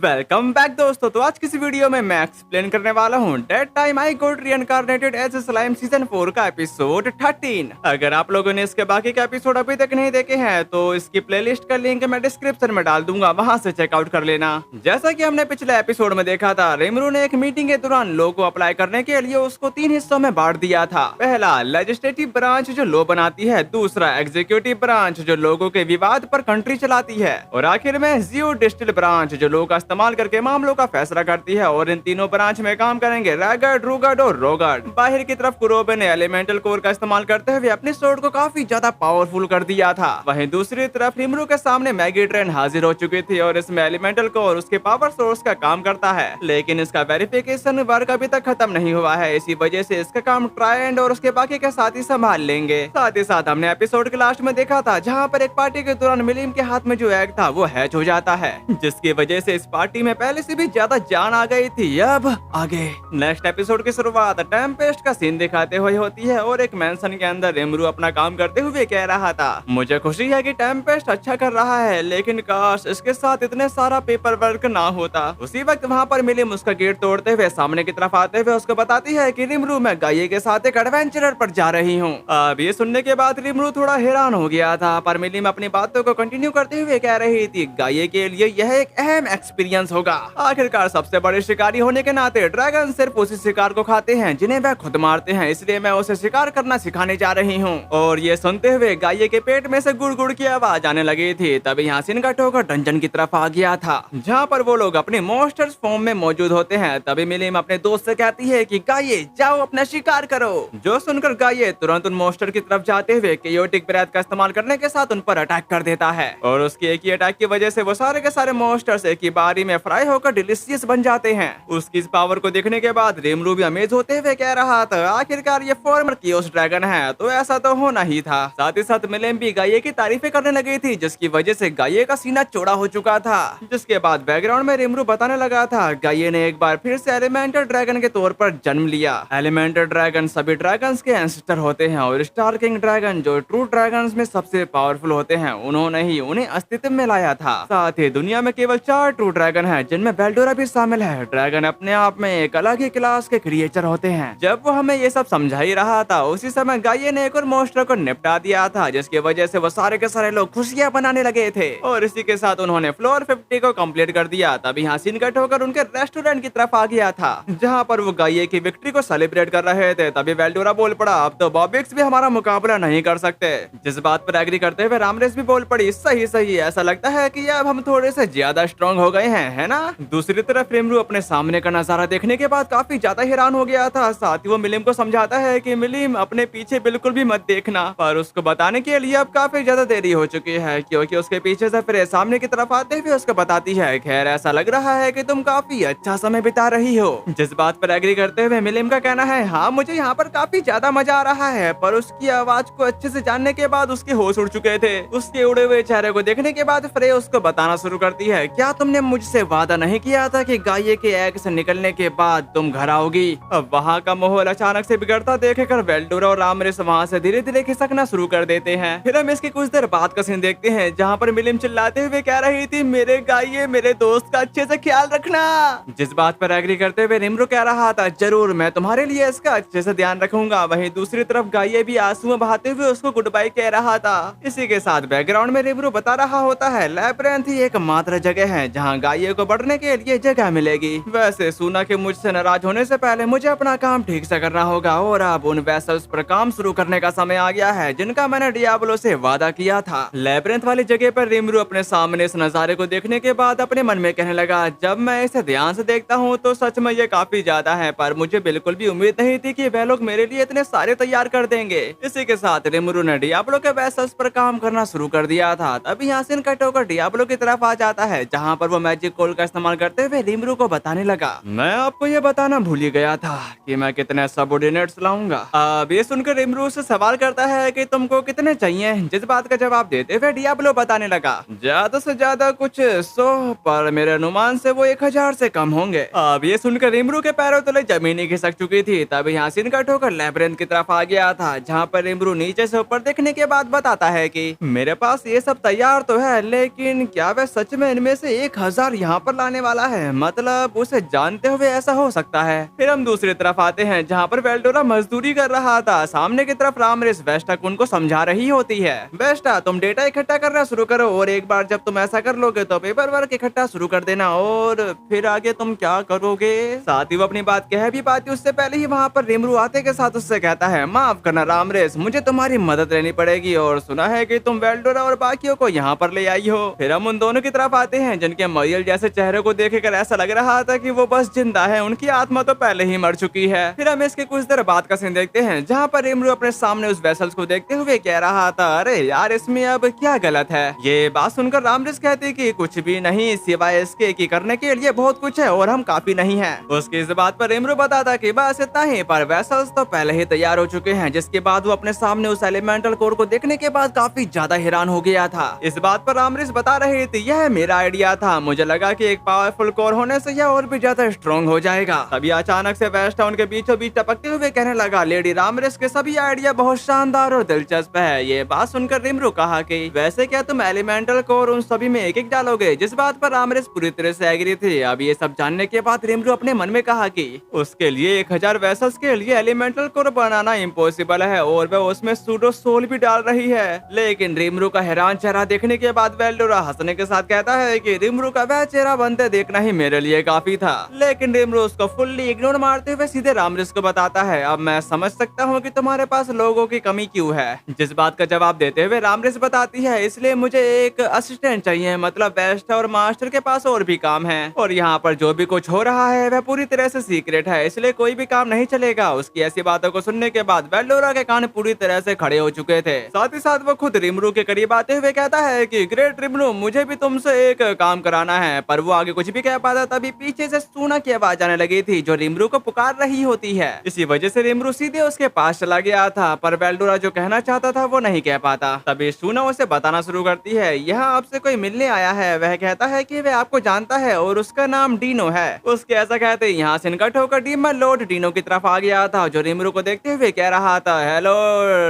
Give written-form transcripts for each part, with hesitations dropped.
Welcome back दोस्तों। तो आज किसी वीडियो में मैं एक्सप्लेन करने वाला हूँ that time I got reincarnated as slime season 4 का एपिसोड 13। अगर आप लोगों ने इसके बाकी के एपिसोड अभी तक नहीं देखे हैं तो इसकी प्लेलिस्ट का लिंक मैं डिस्क्रिप्शन में डाल दूंगा, वहां से चेकआउट कर लेना। जैसा कि हमने पिछले एपिसोड में देखा था, रिमरू ने एक मीटिंग के दौरान लो को अप्लाई करने के लिए उसको 3 हिस्सों में बांट दिया था। पहला लेजिस्लेटिव ब्रांच जो लो बनाती है, दूसरा एग्जीक्यूटिव ब्रांच जो लोगों के विवाद पर कंट्री चलाती है, और आखिर में जियोडिस्टिल ब्रांच जो लोग का इस्तेमाल करके मामलों का फैसला करती है। और इन तीनों ब्रांच में काम करेंगे रैगर्ड, रूगर्ड और रोगर्ड। बाहर की तरफ कुरोबे ने एलिमेंटल कोर का इस्तेमाल करते हुए अपने स्वॉर्ड को काफी ज्यादा पावरफुल कर दिया था। वहीं दूसरी तरफ रिमरू के सामने मैगी ट्रेन हाजिर हो चुकी थी और इसमें एलिमेंटल कोर उसके पावर सोर्स का काम करता है, लेकिन इसका वेरिफिकेशन वर्क अभी तक खत्म नहीं हुआ है। इसी वजह से इसका काम ट्रायड और उसके बाकी के साथी संभाल लेंगे। साथ ही साथ हमने एपिसोड के लास्ट में देखा था जहाँ पर एक पार्टी के दौरान मिलिम के हाथ में जो एग था वो हैच हो जाता है, जिसकी वजह से इस पार्टी में पहले से भी ज्यादा जान आ गई थी। अब आगे नेक्स्ट एपिसोड की शुरुआत टेम्पेस्ट का सीन दिखाते हुए होती है और एक मेंशन के अंदर रिमरू अपना काम करते हुए कह रहा था, मुझे खुशी है कि टेम्पेस्ट अच्छा कर रहा है, लेकिन काश इसके साथ इतने सारा पेपर वर्क ना होता। उसी वक्त वहाँ पर मिलिम उसका गेट तोड़ते हुए सामने की तरफ आते हुए उसको बताती है कि रिमरू मैं गाये के साथ एक एडवेंचरर पर जा रही हूँ। अब ये सुनने के बाद रिमरू थोड़ा हैरान हो गया था, पर मिलिम अपनी बातों को कंटिन्यू करते हुए कह रही थी, गाये के लिए यह एक अहम एक्सपीरियंस होगा। आखिरकार सबसे बड़े शिकारी होने के नाते ड्रैगन सिर्फ उसी शिकार को खाते हैं जिन्हें वह खुद मारते हैं, इसलिए मैं उसे शिकार करना सिखाने जा रही हूँ। और ये सुनते हुए गाये के पेट में से गुड़ गुड़ की आवाज आने लगी थी। तभी यासिन का ठोकर डंजन की तरफ आ गया था, जहाँ पर वो लोग अपने मॉन्स्टर्स फॉर्म में मौजूद होते हैं। तभी मिलिम अपने दोस्त से कहती है कि गाये जाओ अपना शिकार करो। जो सुनकर गाये तुरंत उन मॉन्स्टर की तरफ जाते हुए केयोटिक ब्रेथ का इस्तेमाल करने के साथ उन पर अटैक कर देता है, और उसके एक ही अटैक की वजह से वो सारे के सारे मॉन्स्टर्स एक ही बारी में फ्राई होकर डिलीशियस बन जाते हैं। उसकी इस पावर को देखने के बाद रिमरू भी अमेज होते हुए कह रहा था, आखिरकार ये फॉर्मर कियोस ड्रैगन है, तो ऐसा तो होना ही था। साथ ही साथ मिलिम भी गाये की तारीफें करने लगी थी, जिसकी वजह से गाये का सीना चौड़ा हो चुका था। जिसके बाद बैकग्राउंड में रिमरू बताने लगा था, गाये ने एक बार फिर से एलिमेंटल ड्रैगन के तौर पर जन्म लिया। एलिमेंटल ड्रैगन सभी ड्रैगन्स के एंसेस्टर होते हैं, और स्टार किंग ड्रैगन जो ट्रू ड्रैगन्स में सबसे पावरफुल होते हैं, उन्होंने ही उन्हें अस्तित्व में लाया था। साथ ही दुनिया में केवल 4 ट्रू ड्रैगन है, जिनमें बेल्डोरा भी शामिल है। ड्रैगन अपने आप में एक अलग ही क्लास के क्रिएचर होते हैं। जब वो हमें ये सब समझा ही रहा था, उसी समय गाये ने एक और मॉन्स्टर को निपटा दिया था, जिसकी वजह से वो सारे के सारे लोग खुशियां बनाने लगे थे। और इसी के साथ उन्होंने फ्लोर 50 को कंप्लीट कर दिया। तभी यासिन का ठोकर उनके रेस्टोरेंट की तरफ आ गया था, जहाँ पर वो गाये की विक्ट्री को सेलिब्रेट कर रहे थे। तभी बेल्डोरा बोल पड़ा, अब तो बॉबिक्स भी हमारा मुकाबला नहीं कर सकते। जिस बात पर एग्री करते हुए रामरेस भी बोल पड़ी, सही सही, ऐसा लगता है कि अब हम थोड़े से ज्यादा स्ट्रॉन्ग हो गए हैं, है ना। दूसरी तरफ रिमरू अपने सामने का नजारा देखने के बाद काफी ज्यादा हैरान हो गया था। साथ ही वो मिलिम को समझाता है कि मिलिम अपने पीछे बिल्कुल भी मत देखना, पर उसको बताने के लिए अब काफी ज्यादा देरी हो चुकी है, क्योंकि उसके पीछे से फिर सामने की तरफ आते हुए उसको बताती है, खैर ऐसा लग रहा है कि तुम काफी अच्छा समय बिता रही हो। जिस बात पर एग्री करते हुए मिलिम का कहना है, हाँ मुझे यहाँ पर काफी ज्यादा मजा आ रहा है, पर उसकी आवाज को अच्छे से जानने के बाद उसके होश उड़ चुके थे। उसके उड़े हुए चेहरे को देखने के बाद फ्रे उसको बताना शुरू करती है, क्या तुमने मुझसे वादा नहीं किया था कि गाये के एग से निकलने के बाद तुम घर आओगी। अब वहाँ का माहौल अचानक से बिगड़ता देखकर बेल्डोरा और रामरेस वहाँ से धीरे धीरे खिसकना शुरू कर देते हैं। फिर हम इसके कुछ देर बाद का सीन देखते हैं, जहाँ पर मिलिम चिल्लाते हुए कह रही थी, मेरे गाये मेरे दोस्त का अच्छे से ख्याल रखना। जिस बात पर एग्री करते हुए रिमरू कह रहा था, जरूर मैं तुम्हारे लिए इसका अच्छे से ध्यान रखूंगा। वहीं दूसरी तरफ गाये भी आंसू बहाते हुए उसको गुड बाय कह रहा था। इसी के साथ बैकग्राउंड में रिमरू बता रहा होता है, लैब्रिंथ ही एकमात्र जगह है जहाँ गाये को बढ़ने के लिए जगह मिलेगी। वैसे सुना कि मुझसे नाराज होने से पहले मुझे अपना काम ठीक से करना होगा, और अब उन वेसल्स पर काम शुरू करने का समय आ गया है जिनका मैंने डियाब्लो से वादा किया था। लैब्रिंथ वाली जगह पर रिमरू अपने सामने इस नजारे को देखने के बाद अपने मन में कहने लगा, जब मैं इसे ध्यान से देखता हूँ तो सच में ये काफी ज्यादा है, पर मुझे बिल्कुल भी उम्मीद नहीं थी कि वह लोग मेरे लिए इतने सारे तैयार कर देंगे। इसी के साथ रिमरू ने डियाब्लो के वेसल्स पर काम करना शुरू कर दिया था। तभी यासिन का ठोकर डियाब्लो की तरफ आ जाता है, जहाँ पर वो मैजिक कोल का इस्तेमाल करते हुए रिमरू को बताने लगा, मैं आपको ये बताना भूल ही गया था कि मैं कितने सबऑर्डिनेट्स लाऊंगा। अब ये सुनकर रिमरू से सवाल करता है कि तुमको कितने चाहिए, जिस बात का जवाब देते हुए डियाब्लो बताने लगा, ज्यादा से ज्यादा कुछ 100, पर मेरे अनुमान से वो 1000 से कम होंगे। अब ये सुनकर रिमरू के पैरों तले जमीन ही खिसक चुकी थी। तभी यासिन का ठोकर लैब्रिंथ की तरफ आ गया था, जहाँ पर रिमरू नीचे से ऊपर देखने के बाद बताता है कि मेरे पास ये सब तैयार तो है, लेकिन क्या वह सच में इनमें से 1000 और यहाँ पर लाने वाला है, मतलब उसे जानते हुए ऐसा हो सकता है। फिर हम दूसरी तरफ आते हैं जहाँ पर वेल्डोरा मजदूरी कर रहा था। सामने की तरफ रामरेस वेस्टा उनको समझा रही होती है। वेस्टा, तुम डेटा इकट्ठा करना शुरू करो और एक बार जब तुम ऐसा कर लोगे तो पेपर वर्क इकट्ठा शुरू कर देना और फिर आगे तुम क्या करोगे। साथ ही वो अपनी बात कह भी पाती उससे पहले ही वहाँ पर रिमरू आते के साथ उससे कहता है, माफ करना रामरेस, मुझे तुम्हारी मदद लेनी पड़ेगी और सुना है कि तुम वेल्डोरा और बाकियों को यहाँ पर ले आई हो। फिर हम उन दोनों की तरफ आते हैं जिनके मरियल जैसे चेहरे को देखकर ऐसा लग रहा था कि वो बस जिंदा है, उनकी आत्मा तो पहले ही मर चुकी है। फिर हम इसके कुछ देर बाद का सीन देखते हैं जहाँ पर रिमरू अपने सामने उस वेसल्स को देखते हुए कह रहा था, अरे यार इसमें अब क्या गलत है। ये बात सुनकर रामरेस कहती कि कुछ भी नहीं, सिवाय इसके कि करने के लिए बहुत कुछ है और हम काफी नहीं है। उसकी इस बात पर रिमरू बताता कि बस इतना ही, पर वेसल्स तो पहले ही तैयार हो चुके हैं। जिसके बाद वो अपने सामने उस एलिमेंटल कोर को देखने के बाद काफी ज्यादा हैरान हो गया था। इस बात पर रामरेस बता रही थी, यह मेरा आइडिया था, मुझे लगा कि एक पावरफुल कोर होने से यह और भी ज्यादा स्ट्रॉन्ग हो जाएगा। तभी अचानक से वेस्टा उनके बीचों बीच टपकते हुए कहने लगा, लेडी रामरेस के सभी आइडिया बहुत शानदार और दिलचस्प है। ये बात सुनकर रिमरू कहा कि वैसे क्या तुम एलिमेंटल कोर उन सभी में एक एक डालोगे, जिस बात पर रामरेस पूरी तरह से एग्री थी। अब ये सब जानने के बाद रिमरू अपने मन में कहा कि उसके लिए 1000 वेसल्स के लिए एलिमेंटल कोर बनाना इम्पॉसिबल है और वह उसमें सूडो सोल भी डाल रही है। लेकिन रिमरू का हैरान चेहरा देखने के बाद वेल्डोरा हंसने के साथ कहता है कि रिमरू का वह चेहरा बनते देखना ही मेरे लिए काफी था। लेकिन रिमरू उसको फुल्ली इग्नोर मारते हुए सीधे रामरेस को बताता है, अब मैं समझ सकता हूँ कि तुम्हारे पास लोगों की कमी क्यों है। जिस बात का जवाब देते हुए रामरेस बताती है, इसलिए मुझे एक असिस्टेंट चाहिए, मतलब वेस्टा और मास्टर के पास और भी काम है और यहाँ पर जो भी कुछ हो रहा है वह पूरी तरह से सीक्रेट है, इसलिए कोई भी काम नहीं चलेगा। उसकी ऐसी बातों को सुनने के बाद वेल्डोरा के कान पूरी तरह से खड़े हो चुके थे। साथ ही साथ वो खुद रिमरू के करीब आते हुए कहता है कि ग्रेट रिमरू, मुझे भी तुमसे एक काम कराना है। पर वो आगे कुछ भी कह पाता तभी पीछे से सूना की आवाज आने लगी थी जो रिमरू को पुकार रही होती है। इसी वजह से रिमरू सीधे उसके पास चला गया था, पर वेल्डोरा जो कहना चाहता था वो नहीं कह पाता। तभी सूना उसे बताना शुरू करती है, यहाँ आपसे कोई मिलने आया है। वह कहता है कि वह आपको जानता है और उसका नाम डीनो है। उसके ऐसा कहते यहाँ से निकट होकर डीमन लॉर्ड डीनो की तरफ आ गया था जो रिमरू को देखते हुए कह रहा था, हेलो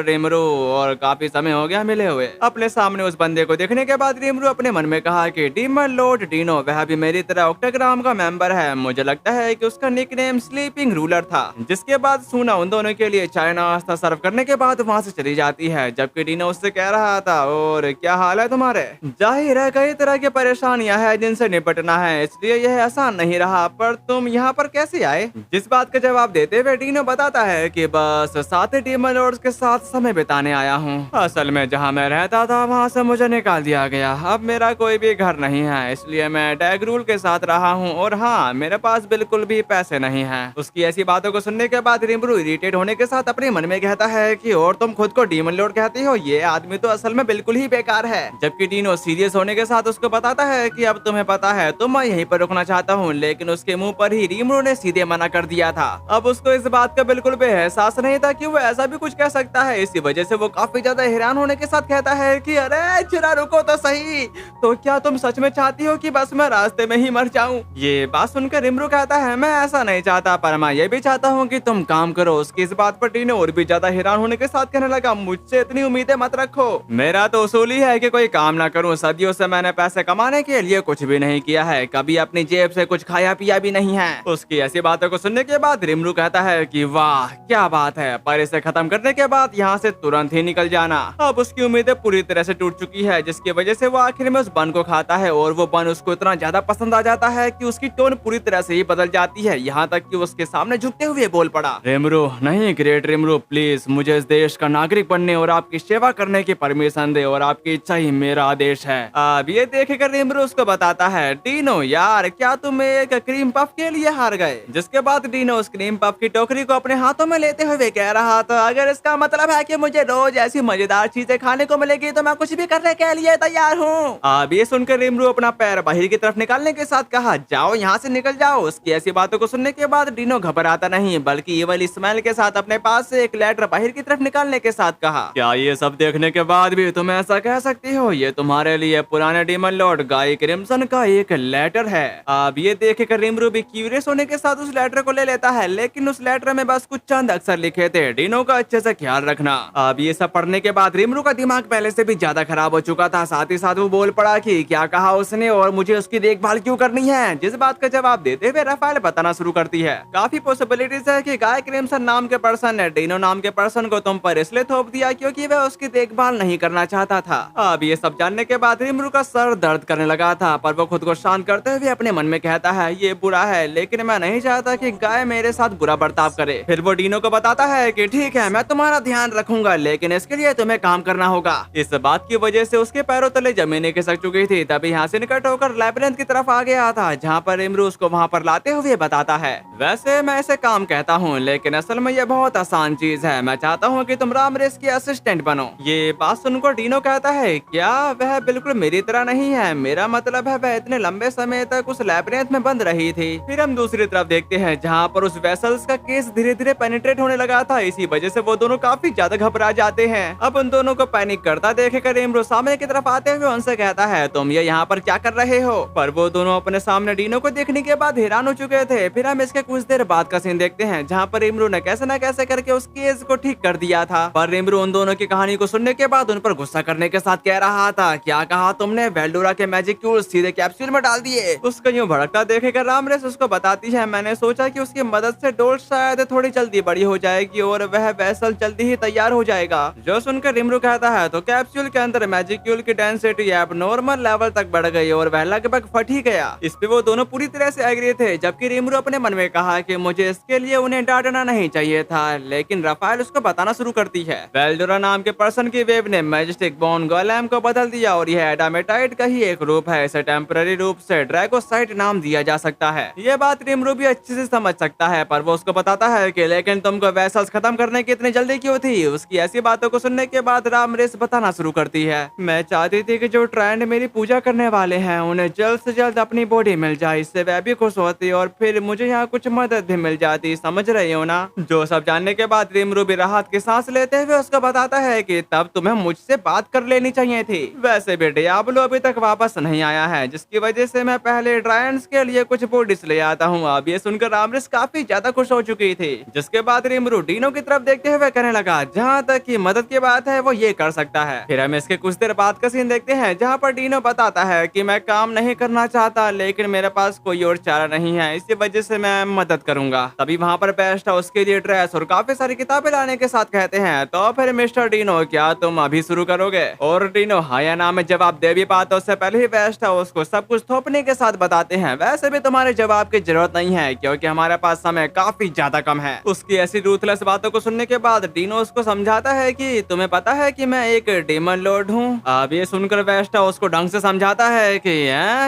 रिमरू, और काफी समय हो गया मिले हुए। अपने सामने उस बंदे को देखने के बाद रिमरू अपने मन में कहा कि डीमन लॉर्ड डीनो वह भी मेरी तरह ऑक्टाग्राम का मेंबर है। मुझे लगता है कि उसका निकनेम स्लीपिंग रूलर था। जिसके बाद सूना उन दोनों के लिए चाय नाश्ता सर्व करने के बाद वहाँ से चली जाती है, जबकि डीनो उससे कह रहा था, और क्या हाल है तुम्हारे। जाहिर है कई तरह की परेशानियां हैं जिनसे निपटना है, इसलिए यह आसान नहीं रहा, पर तुम यहाँ पर कैसे आए। जिस बात का जवाब देते हुए डीनो बताता है कि बस साथ ही डीमन लॉर्ड्स के साथ समय बिताने आया हूँ। असल में जहाँ मैं रहता था वहाँ से मुझे निकाल दिया गया, अब मेरा कोई भी घर नहीं है, इसलिए मैं डैग रूल के साथ रहा हूँ और हाँ, मेरे पास बिल्कुल भी पैसे नहीं है। उसकी ऐसी बातों को सुनने के बाद रिमरू इरिटेट होने के साथ अपने मन में कहता है कि और तुम खुद को डीमन लॉर्ड कहती हो, ये आदमी तो असल में बिल्कुल ही बेकार है। जबकि डीनो सीरियस होने के साथ उसको बताता है कि अब तुम्हें पता है तो मैं यहीं पर रुकना चाहता हूँ, लेकिन उसके मुंह पर ही रिमरू ने सीधे मना कर दिया था। अब उसको इस बात का बिल्कुल भी एहसास नहीं था कि वो ऐसा भी कुछ कह सकता है। इसी वजह से वो काफी ज्यादा हैरान होने के साथ कहता है कि अरे जरा रुको तो सही, तो क्या तुम सच में चाहती हो कि बस मैं रास्ते में ही मर जाऊं। ये बात सुनकर रिमरू कहता है, मैं ऐसा नहीं चाहता, पर मैं ये भी चाहता हूँ कि तुम काम करो। उसकी इस बात पर डीनो और भी ज्यादा हैरान होने के साथ कहने लगा, मुझसे इतनी उम्मीदें मत रखो, मेरा तो उसूल ही है कि कोई काम ना करूं। सदियों से मैंने पैसे कमाने के लिए कुछ भी नहीं किया है, कभी अपनी जेब से कुछ खाया पिया भी नहीं है। उसकी ऐसी बातों को सुनने के बाद रिमरू कहता है कि वाह क्या बात है, पर इसे खत्म करने के बाद यहाँ से तुरंत ही निकल जाना। अब उसकी उम्मीदें पूरी तरह से टूट चुकी है, जिसकी वजह से वो आखिर में उस बन को खाता है और वो बन उसको इतना ज्यादा पसंद आ जाता है कि उसकी टोन पूरी तरह से ही बदल जाती है, यहाँ तक कि उसके सामने झुकते हुए बोल पड़ा, रिमरू नहीं ग्रेट रिमरू, प्लीज मुझे इस देश का नागरिक बनने और आपकी सेवा करने की परमिशन दे और आपकी इच्छा ही मेरा आदेश है। अब ये देखकर रिमरू उसको बताता है, डीनो यार क्या तुम एक क्रीम पफ के लिए हार गए। जिसके बाद डीनो उस क्रीम पफ की टोकरी को अपने हाथों में लेते हुए कह रहा था, अगर इसका मतलब है कि मुझे रोज ऐसी मजेदार चीजें खाने को मिलेगी तो मैं कुछ भी करने के लिए तैयार हूँ। अब ये सुनकर रिमरू अपना पैर बाहर की तरफ निकालने के साथ कहा, जाओ यहाँ से निकल जाओ। उसकी ऐसी बातों को सुनने के बाद डीनो घबराता नहीं बल्कि इवल स्माइल के साथ अपने पास से एक लेटर बाहर की तरफ निकालने के साथ कहा, क्या ये सब देखने के बाद भी तुम ऐसा कह सकती हो, ये तुम्हारे लिए पुराने डीमन लॉर्ड गाय क्रिम्सन का एक लेटर है। अब ये देखकर रिमरू भी क्यूरियस होने के साथ उस लेटर को ले लेता है, लेकिन उस लेटर में बस कुछ चंद अक्षर लिखे थे, डीनो का अच्छे से ख्याल रखना। अब ये सब पढ़ने के बाद रिमरू का दिमाग पहले से भी ज्यादा खराब हो चुका था। साथ ही साथ वो बोल पड़ा कि क्या कहा उसने और मुझे उसकी देखभाल क्यों करनी है। जिस बात का जवाब देते हुए राफेल बताना शुरू करती है, काफी पॉसिबिलिटीज है कि गाय क्रिम्सन नाम के पर्सन ने डीनो नाम के पर्सन को तुम पर इसलिए थोप दिया क्योंकि वह उसकी देखभाल नहीं करना चाहता था। अब ये सब जानने के बाद रिमरू का सर दर्द करने लगा था, पर वो खुद को शांत करते हुए अपने मन में कहता है ये बुरा है, लेकिन मैं नहीं चाहता कि गाय मेरे साथ बुरा बर्ताव करे। फिर वो डीनो को बताता है कि ठीक है, मैं तुम्हारा ध्यान रखूंगा, लेकिन इसके लिए तुम्हें काम करना होगा। इस बात की वजह से उसके पैरों तले जमीन खिसक चुकी थी। तभी यहाँ से निकट होकर लैबिरिंथ की तरफ आ गया था, जहाँ पर रिमरू उसको वहाँ पर लाते हुए बताता है, वैसे मैं इसे काम कहता हूँ, लेकिन असल में ये बहुत आसान चीज है। मैं चाहता हूँ कि तुम रामरेस की असिस्टेंट बनो। ये बात सुनकर डीनो कहता है, क्या वह बिल्कुल मेरी तरह नहीं है? मेरा मतलब है वह इतने लंबे समय तक उस लैबिरिंथ में बंद रही थी। फिर हम दूसरी तरफ देखते हैं, जहाँ पर उस वेसल्स का केस धीरे धीरे पेनिट्रेट होने लगा था। इसी वजह से वो दोनों काफी ज्यादा घबरा जाते हैं। अब उन दोनों को पैनिक करता देखकर रिमरू सामने की तरफ आते हुए उनसे कहता है, तुम ये यहाँ पर क्या कर रहे हो? पर वो दोनों अपने सामने डीनो को देखने के बाद हैरान हो चुके थे। फिर हम इसके कुछ देर बाद का सीन देखते हैं, जहाँ पर रिमरू ने कैसे न कैसे करके उस केस को ठीक कर दिया था। पर रिमरू उन दोनों की कहानी को सुनने के बाद उन पर गुस्सा करने के साथ कह रहा था, क्या कहा तुमने? वेल्डोरा के मैजिक क्यूब्स सीधे कैप्सूल में डाल दिए। उसका यूं भड़कता देखेकर रामरेस उसको बताती है, मैंने सोचा कि उसकी मदद से डोल शायद थोड़ी जल्दी बड़ी हो जाएगी और वह वेसल जल्दी ही तैयार हो जाएगा। जो सुनकर रिमरू कहता है, तो कैप्सूल के अंदर मैजिक क्यूल की डेंसिटी एबनॉर्मल लेवल तक बढ़ गई और वह लगभग फट ही गया। इस पे वो दोनों पूरी तरह से एग्री थे, जबकि रिमरू अपने मन में कहा कि मुझे इसके लिए उन्हें डांटना नहीं चाहिए था। लेकिन राफेल उसको बताना शुरू करती है, वेल्डोरा नाम के पर्सन की वेव ने मैजिस्टिक बोन गोलेम को बदल दिया और यह एडामेटाइट का ही एक रूप है। इसे टेम्पररी रूप से ड्रैगोसाइट नाम दिया जा सकता है। ये बात रिमरू भी अच्छे से समझ सकता है, पर वो उसको बताता है कि लेकिन तुमको वेसल्स खत्म करने की इतनी जल्दी क्यों थी? उसकी ऐसी बातों को सुनने के बाद रामरेस बताना शुरू करती है, मैं चाहती थी कि जो ट्रेंड मेरी पूजा करने वाले हैं उन्हें जल्द से जल्द अपनी बॉडी मिल जाए, इससे वह भी खुश होती और फिर मुझे यहाँ कुछ मदद भी मिल जाती। समझ रही हो ना? जो सब जानने के बाद रिमरू भी राहत की सांस लेते हुए उसको बताता है कि तब तुम्हें मुझसे बात कर लेनी चाहिए थी। वैसे भी डियाब्लो अभी तक वापस नहीं आया है, जिसकी वजह से मैं पहले ड्रायंस के लिए कुछ बॉडीज ले आता हूँ। अब ये सुनकर रामरेस काफी ज्यादा खुश हो चुकी थी। जिसके बाद रिमरू डीनो की तरफ देखते हुए कहने लगा, जहाँ तक की मदद की बात है वो ये कर सकता है। फिर हम इसके कुछ देर बाद का सीन देखते हैं, जहाँ पर डीनो बताता है कि मैं काम नहीं करना चाहता, लेकिन मेरे पास कोई और चारा नहीं है, इसी वजह से मैं मदद करूंगा। तभी वहाँ पर बेस्ट हाउस के लिए ड्रेस और काफी सारी किताबें लाने के साथ कहते हैं, तो फिर मिस्टर डीनो क्या तुम अभी शुरू करोगे? और डीनो हाँ या ना में जवाब दे भी पाता, उससे पहले ही बेस्ट हाउस को सब कुछ थोपने के साथ बताते हैं, वैसे भी तुम्हारे जवाब की जरूरत नहीं है क्योंकि हमारे पास समय काफी ज्यादा कम है। उसकी ऐसी रूथलेस बातों को सुनने के बाद डीनो उसको समझाता है कि तुम्हें पता है कि मैं एक डेमन लॉर्ड हूँ। अब ये सुनकर वेस्ट हाउस को ढंग से समझाता है कि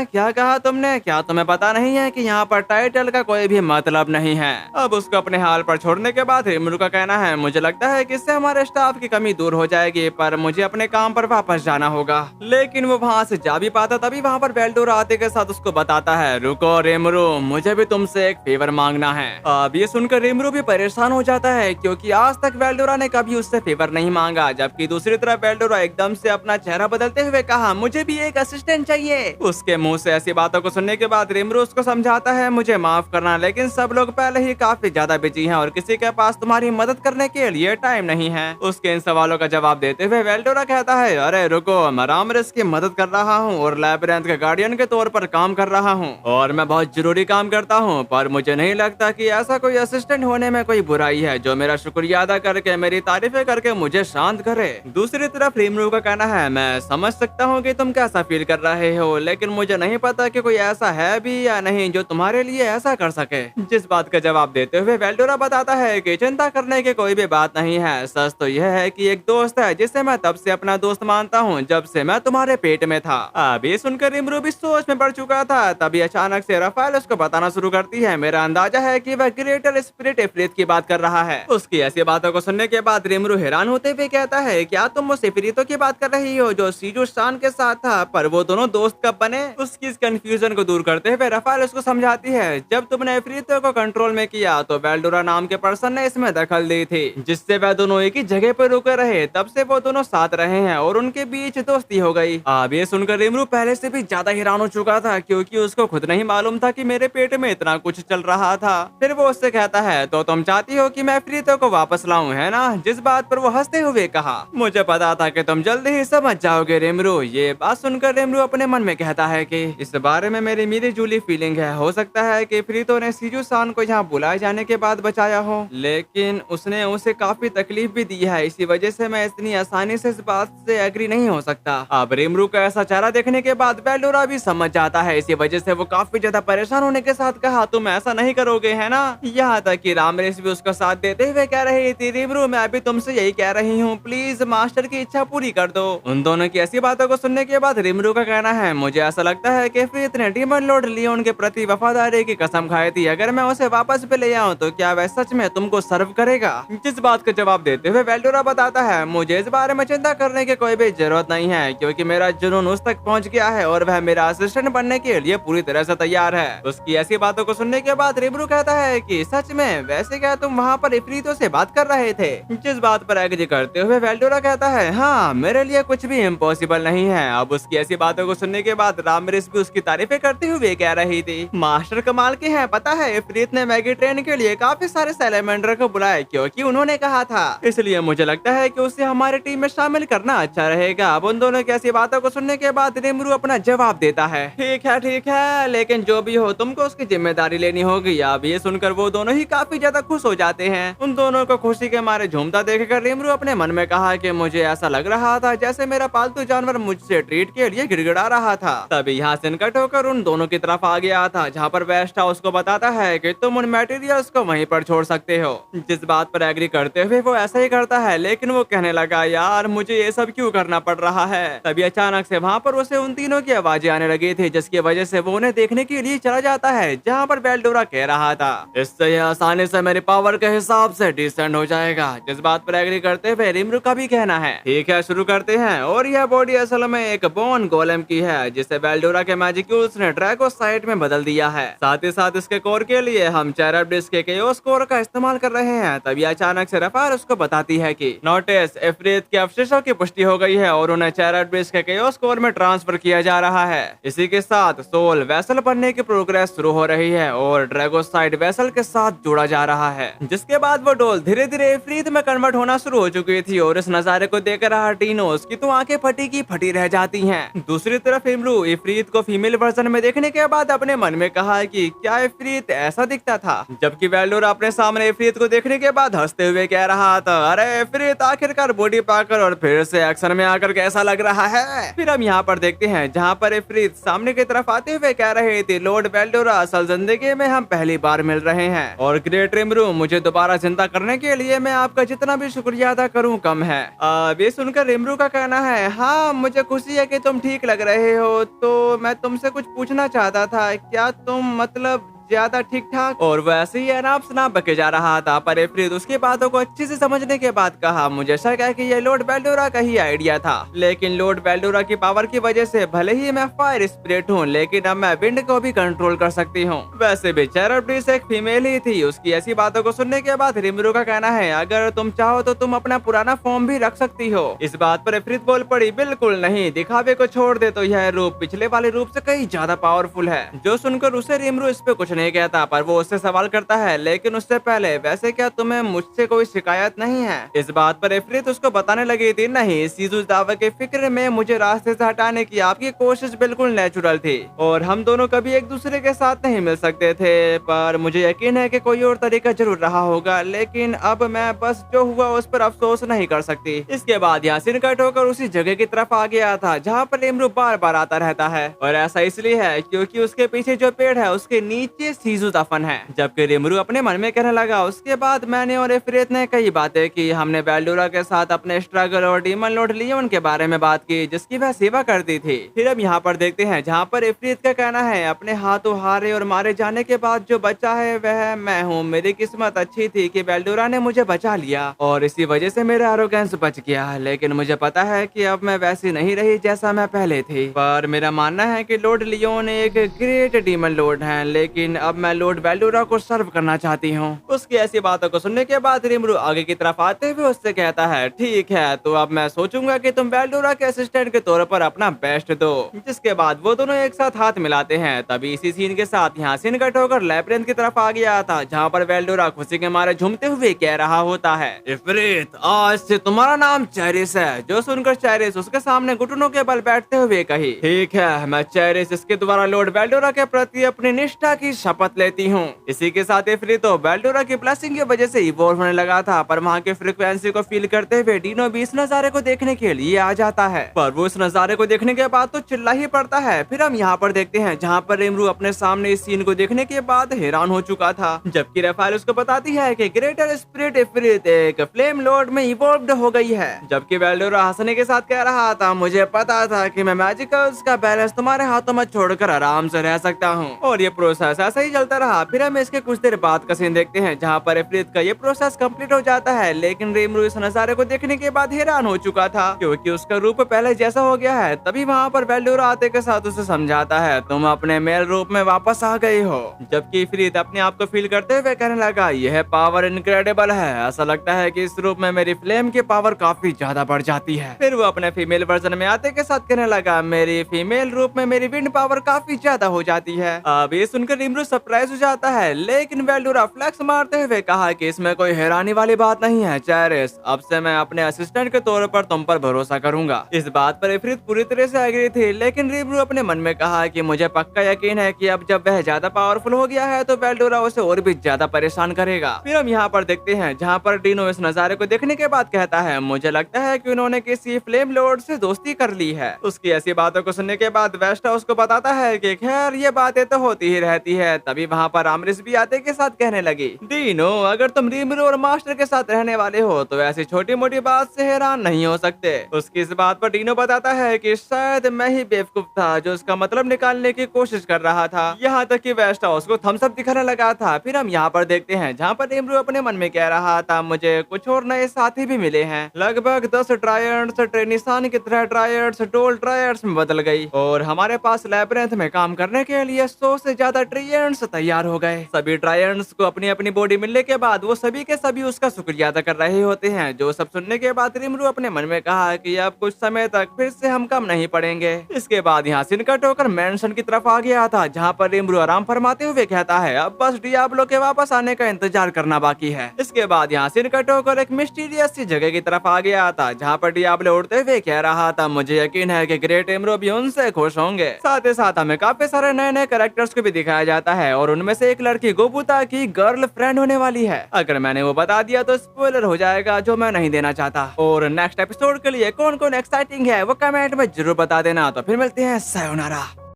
क्या कहा तुमने? क्या तुम्हें पता नहीं है कि यहाँ पर टाइटल का कोई भी मतलब नहीं है? अब उसको अपने हाल पर छोड़ने के बाद रिमरू का कहना है, मुझे लगता है कि इससे हमारे स्टाफ की कमी दूर हो जाएगी, पर मुझे अपने काम पर वापस जाना होगा। लेकिन वो वहाँ से जा भी पाता, तभी वहाँ पर वेल्डोरा आते के साथ उसको बताता है, रुको रिमरू, मुझे भी तुमसे एक फेवर मांगना है। अब ये सुनकर रिमरू भी परेशान हो जाता है, क्योंकि आज तक वेल्डोरा ने कभी उससे फेवर नहीं मांगा। जबकि दूसरी तरफ वेल्डोरा एकदम से अपना चेहरा बदलते हुए कहा, मुझे भी एक असिस्टेंट चाहिए। उसके मुंह से ऐसी बातों को सुनने के बाद रिमरू उसको समझाता है, मुझे माफ करना, लेकिन सब लोग पहले ही काफी ज्यादा बिजी हैं और किसी के पास तुम्हारी मदद करने के लिए टाइम नहीं है। उसके इन सवालों का जवाब देते हुए वेल्डोरा कहता है, अरे रुको, मैं रामरेस की मदद कर रहा हूँ और लैबिरिंथ के गार्डियन के तौर पर काम कर रहा हूँ और मैं बहुत जरूरी काम करता हूँ, पर मुझे नहीं लगता कि ऐसा कोई असिस्टेंट होने में कोई बुराई है जो मेरा शुक्रिया अदा करके मेरी तारीफें करके मुझे शांत करे। दूसरी तरफ रिमरू का कहना है, मैं समझ सकता हूँ कि तुम कैसा फील कर रहे हो, लेकिन मुझे नहीं पता कि कोई ऐसा है भी या नहीं जो तुम्हारे लिए ऐसा कर सके। जिस बात का जवाब देते हुए वेल्डोरा बताता है कि चिंता करने की कोई भी बात नहीं है, सच तो यह है कि एक दोस्त है जिसे मैं तब से अपना दोस्त मानता हूँ जब से मैं तुम्हारे पेट में था। अब ये सुनकर रिमरू भी सोच में पड़ चुका था, तभी अचानक से राफेल उसको बताना शुरू करती है, मेरा अंदाजा है कि वह ग्रेटर स्पिरिट इफरीत की बात कर रहा है। उसकी ऐसी बातों को सुनने के बाद रिमरू हैरान होते हुए कहता है, क्या तुम उस इफरीतों की बात कर रही हो जो सीजुस्तान के साथ था? पर वो दोनों दोस्त कब बने? उसकी इस कंफ्यूजन को दूर करते हुए राफेल उसको समझाती है, जब तुमने इफरीतों को कंट्रोल में किया तो वेल्डोरा नाम के पर्सन ने इसमें दखल दी थी, जिससे वह दोनों एक ही जगह पर रुके रहे। तब से वो दोनों साथ रहे हैं और उनके बीच दोस्ती हो गई। अब ये सुनकर रिमरू पहले से भी ज्यादा हैरान हो चुका था, क्योंकि उसको खुद नहीं मालूम था कि मेरे पेट में इतना कुछ चल रहा था। फिर वो उससे कहता है, तो तुम चाहती हो कि मैं इफरीतों को वापस लाऊं, है ना? जिस बात पर वो हंसते हुए कहा, मुझे पता था कि तुम जल्दी ही समझ जाओगे रिमरू। ये बात सुनकर रिमरू अपने मन में कहता कहता है कि इस बारे में मेरी मिली जुली फीलिंग है। हो सकता है कि इफरीतों ने सीजू सान को यहाँ बुलाए जाने के बाद बचाया हो, लेकिन उसने उसे काफी तकलीफ भी दी है। इसी वजह से मैं इतनी आसानी से इस बात से एग्री नहीं हो सकता। अब रिमरू का ऐसा चेहरा देखने के बाद बेल्डोरा भी समझ जाता है। इसी वजह से वो काफी ज्यादा परेशान होने के साथ कहा, तुम ऐसा नहीं करोगे है ना। यहाँ तक कि रामरेस भी उसका साथ देते हुए कह रही थी, रिमरू मैं अभी तुमसे यही कह रही हूँ, प्लीज मास्टर की इच्छा पूरी कर दो। उन दोनों की ऐसी बातों को सुनने के बाद रिमरू का कहना है, मुझे ऐसा लगता है कि इफरीत ने डीमन लॉर्ड लियोन के प्रति वफादारी की कसम खाई थी। अगर मैं उसे वापस पे ले आऊँ तो क्या वह सच में तुमको सर्व करेगा। जिस बात का जवाब देते हुए बेल्डोरा बताता है, मुझे इस बारे में चिंता करने की कोई भी जरूरत नहीं है, क्योंकि मेरा जुनून उस तक पहुंच गया है और वह मेरा असिस्टेंट बनने के लिए पूरी तरह से तैयार है। उसकी ऐसी बातों को सुनने के बाद रिमरू कहता है कि सच में, वैसे क्या तुम वहाँ पर इफरीतों से बात कर रहे थे। जिस बात पर एग्री करते हुए बेल्डोरा कहता है, हाँ मेरे लिए कुछ भी इम्पॉसिबल नहीं है। अब उसकी ऐसी बातों को सुनने के बाद रामरेस भी उसकी तारीफें करते हुए कह रही थी, मास्टर कमाल के हैं। पता है इफरीत ने मैगी ट्रेन के लिए काफी सारे सैलेमेंडर को बुलाया, क्योंकि उन्होंने कहा था। इसलिए मुझे लगता है कि उसे हमारी टीम में शामिल करना अच्छा रहेगा। अब उन दोनों की ऐसी बातों को सुनने के बाद रिमरू अपना जवाब देता है, ठीक है, लेकिन जो भी हो तुमको उसकी जिम्मेदारी लेनी होगी। अब ये सुनकर वो दोनों ही काफी ज्यादा खुश हो जाते हैं। उन दोनों को खुशी के मारे झूमता देखकर रिमरू अपने मन में कहा कि मुझे ऐसा लग रहा था जैसे मेरा पालतू जानवर मुझसे ट्रीट के लिए गिड़गिड़ा रहा था। तभी यहाँ से निकट होकर उन दोनों की तरफ आ गया था, जहाँ पर वेस्ट हाउस को बताता है कि तुम उन मटेरियल्स को वहीं पर छोड़ सकते हो। जिस बात पर एग्री करते हुए वो ऐसा ही करता है, लेकिन वो कहने लगा, यार मुझे ये सब क्यों करना पड़ रहा है। तभी अचानक से वहाँ पर उसे उन तीनों की आवाजें आने लगी थी, जिसकी वजह से वो उन्हें देखने के लिए चला जाता है, जहाँ पर बेल्डोरा कह रहा था, इससे यह आसानी से मेरी पावर के हिसाब से डिसेंड हो जाएगा। जिस बात पर एग्री करते हुए रिमरू का भी कहना है, ठीक है शुरू करते हैं। और यह बॉडी असल में एक बोन गोलेम की है, जिसे बेल्डोरा के मैजिक्यूल्स ने ड्रैगोसाइट में बदल दिया है। साथ ही साथ इसके कोर के लिए हम चेराब्डिस के केओस कोर का इस्तेमाल कर रहे हैं। तभी अचानक से रफार उसको बताती है कि नोटिस इफरीत के अवशेषों की पुष्टि हो गई है और उन्हें चेराब्डिस के केओस कोर में ट्रांसफर किया जा रहा है। इसी के साथ सोल वेसल बनने की प्रोग्रेस शुरू हो रही है और ड्रैगोसाइट वेसल के साथ जोड़ा जा रहा है। जिसके बाद वो डोल धीरे धीरे इफरीत में कन्वर्ट होना शुरू हो चुकी थी और इस नजारे को देख रहा टीनोस की तो आंखें फटी की फटी रह जाती हैं। दूसरी तरफ इमरू इफरीत को फीमेल वर्जन में देखने के बाद अपने मन में कहा कि क्या इफरीत ऐसा दिखता था। जबकि बेल्डोरा अपने सामने इफरीत को देखने के बाद हंसते हुए कह रहा था, अरे इफरीत आखिरकार बॉडी पाकर और फिर से एक्शन में आकर कैसा लग रहा है। फिर हम यहाँ पर देखते हैं जहाँ पर इफरीत सामने की तरफ आते हुए कह रहे थे, लॉर्ड बेल्डोरा असल जिंदगी में हम पहली बार मिल रहे हैं और ग्रेट इमरू मुझे दोबारा जिंदा करने के लिए मैं आपका जितना भी शुक्रिया अदा करूँ कम है। अब ये सुनकर इमरू का कहना है, हाँ मुझे खुशी है कि तुम ठीक लग रहे हो। तो मैं तुमसे कुछ पूछना चाहता था, क्या तुम मतलब ज्यादा ठीक ठाक। और वैसे ही अनाप शनाप बके जा रहा था, पर इफरीत उसकी बातों को अच्छे से समझने के बाद कहा, मुझे शक है कि ये लॉर्ड बेल्डोरा का ही आइडिया था। लेकिन लॉर्ड बेल्डोरा की पावर की वजह से भले ही मैं फायर स्पिरिट हूँ, लेकिन अब मैं विंड को भी कंट्रोल कर सकती हूँ। वैसे भी चेराब्डिस एक फीमेल ही थी। उसकी ऐसी बातों को सुनने के बाद रिमरू का कहना है, अगर तुम चाहो तो तुम अपना पुराना फॉर्म भी रख सकती हो। इस बात पर इफरीत बोल पड़ी, बिल्कुल नहीं, दिखावे को छोड़ दे तो यह रूप पिछले वाले रूप से कहीं ज्यादा पावरफुल है। जो सुनकर उसे रिमरू इस पे कुछ नहीं कहता, पर वो उससे सवाल करता है, लेकिन उससे पहले वैसे क्या तुम्हें मुझसे कोई शिकायत नहीं है। इस बात पर इफरीत उसको बताने लगी थी, नहीं, सीजू दावे के फिक्र में मुझे रास्ते से हटाने की आपकी कोशिश बिल्कुल नेचुरल थी और हम दोनों कभी एक दूसरे के साथ नहीं मिल सकते थे, पर मुझे यकीन है कि कोई और तरीका जरूर रहा होगा, लेकिन अब मैं बस जो हुआ उस पर अफसोस नहीं कर सकती। इसके बाद यहाँ से निकट होकर उसी जगह की तरफ आ गया था जहाँ पर इमरू बार बार आता रहता है, और ऐसा इसलिए है क्योंकि उसके पीछे जो पेड़ है उसके नीचे सीजू दफन है। जबकि रिमरू अपने मन में कहने लगा, उसके बाद मैंने और इफरीत ने कई बातें की। हमने बेल्डोरा के साथ अपने स्ट्रगल और डीमन लॉर्ड लियोन के बारे में बात की, जिसकी वह सेवा करती थी। फिर अब यहाँ पर देखते हैं जहाँ पर इफरीत का कहना है, अपने हाथों हारे और मारे जाने के बाद जो बचा है वह मैं हूँ। मेरी किस्मत अच्छी थी कि बेल्डोरा ने मुझे बचा लिया और इसी वजह से मेरा एरोगेंस बच गया, लेकिन मुझे पता है कि अब मैं वैसी नहीं रही जैसा मैं पहले थी। पर मेरा मानना है कि लॉर्ड लियोन एक ग्रेट डीमन लॉर्ड है, लेकिन अब मैं लॉर्ड वेल्डोरा को सर्व करना चाहती हूँ। उसकी ऐसी बातों को सुनने के बाद रिमरू आगे की तरफ आते हुए उससे कहता है, ठीक है, तो अब मैं सोचूंगा कि तुम वेल्डोरा के असिस्टेंट के तौर पर अपना बेस्ट दो। जिसके बाद वो दोनों एक साथ हाथ मिलाते हैं। तभी इसी सीन के साथ यहाँ सीन कट होकर लैब्रिंथ की तरफ आ गया था, जहाँ पर वेल्डोरा खुशी के मारे झूमते हुए कह रहा होता है, इफरीत, आज से तुम्हारा नाम चेरिस है। जो सुनकर चेरिस उसके सामने घुटनों के बल बैठते हुए कही, ठीक है, मैं चेरिस इसके द्वारा लॉर्ड वेल्डोरा के प्रति अपनी निष्ठा की शपथ लेती हूँ। इसी के साथ इफरीत तो वेल्डोरा की ब्लेसिंग की वजह से इवॉल्व होने लगा था, पर वहाँ के फ्रीक्वेंसी को फील करते हुए डीनो भी इस नजारे को देखने के लिए आ जाता है। पर वो इस नजारे को देखने के बाद तो चिल्ला ही पड़ता है। फिर हम यहाँ पर देखते हैं जहाँ पर रिमरू अपने सामने इस सीन को देखने के बाद हैरान हो चुका था, जबकि रेफाइल उसको बताती है कि ग्रेटर स्पिरिट इफरीत एक फ्लेम लॉर्ड में इवॉल्व्ड हो गई है। जबकि वेल्डोरा हंसने के साथ कह रहा था, मुझे पता था कि मैं मैजिकल्स का बैलेंस तुम्हारे हाथों में छोड़कर आराम से रह सकता हूँ। और ये प्रोसेस ऐसा ही चलता रहा। फिर हम इसके कुछ देर बाद का सीन देखते हैं, जहाँ पर इफरीत का ये प्रोसेस कंप्लीट हो जाता है। लेकिन रिमरू इस नजारे को देखने के बाद हैरान हो चुका था, क्योंकि उसका रूप पहले जैसा हो गया है। तभी वहाँ पर वेल्डोरा आते के साथ उसे समझाता है, तुम अपने मेल रूप में वापस आ गई हो। जबकि इफरीत अपने आप को फील करते हुए कहने लगा, यह पावर इनक्रेडिबल है। ऐसा लगता है कि इस रूप में मेरी फ्लेम की पावर काफी ज्यादा बढ़ जाती है। फिर वो अपने फीमेल वर्जन में आते के साथ कहने लगा, मेरी फीमेल रूप में मेरी विंड पावर काफी ज्यादा हो जाती है। अब ये सुनकर रिमरू सरप्राइज हो जाता है, लेकिन वेल्डोरा फ्लेक्स मारते हुए कहा कि इसमें कोई हैरानी वाली बात नहीं है चेरिस, अब से मैं अपने असिस्टेंट के तौर पर तुम पर भरोसा करूंगा। इस बात पर इफरीत पूरी तरह से एग्री थी, लेकिन रिमरू अपने मन में कहा कि मुझे पक्का यकीन है कि अब जब वह ज्यादा पावरफुल हो गया है तो वेल्डोरा उसे और भी ज्यादा परेशान करेगा। फिर हम यहाँ पर देखते हैं जहाँ पर डीनो इस नजारे को देखने के बाद कहता है, मुझे लगता है कि उन्होंने किसी फ्लेम लॉर्ड से दोस्ती कर ली है। उसकी ऐसी बातों को सुनने के बाद वेस्टा उसको बताता है कि खैर ये बातें तो होती ही रहती है। तभी वहाँ पर आमरिस भी आते के साथ कहने लगी, डीनो, अगर तुम रिमरू और मास्टर के साथ रहने वाले हो तो ऐसी छोटी मोटी बात से हैरान नहीं हो सकते। उसकी इस बात पर डीनो बताता है कि शायद मैं ही बेवकूफ था जो उसका मतलब निकालने की कोशिश कर रहा था। यहाँ तक कि वेस्टा उसको थम्स अप दिखाने लगा था। फिर हम यहाँ पर देखते हैं जहाँ पर रिमरू अपने मन में कह रहा था, मुझे कुछ और नए साथी भी मिले हैं। लगभग 10 ट्रायड्स ट्रेनिसान की तरह ट्रायड्स टोल ट्रायड्स में बदल गई और हमारे पास लैब्रिंथ में काम करने के लिए 100 से ज्यादा ट्रायड्स तैयार हो गए। सभी ट्रायड्स को अपनी अपनी बॉडी मिलने के बाद वो सभी के सभी उसका शुक्रिया अदा कर रहे होते हैं। जो सब सुनने के बाद रिमरू अपने मन में कहा कि अब कुछ समय तक फिर से हम कम नहीं पड़ेंगे। इसके बाद यहाँ सीन कट होकर मैंशन की तरफ आ गया था, जहाँ पर रिमरू आराम फरमाते हुए कहता है, अब बस डियाब्लो के वापस आने का इंतजार करना बाकी है। इसके बाद यहाँ सीन कट होकर एक मिस्टीरियस सी जगह की तरफ आ गया था, जहाँ पर डियाब्लो उड़ते हुए कह रहा था, मुझे यकीन है कि ग्रेट एमरो भी उनसे खुश होंगे। साथ ही साथ हमें काफी सारे नए नए कैरेक्टर्स को भी दिखाया जाता है और उनमें से एक लड़की गोबुता की गर्ल फ्रेंड होने वाली है। अगर मैंने वो बता दिया तो स्पॉइलर हो जाएगा, जो मैं नहीं देना चाहता। और नेक्स्ट एपिसोड के लिए कौन कौन एक्साइटिंग है वो कमेंट में जरूर बता देना। तो फिर मिलते हैं, सायोनारा।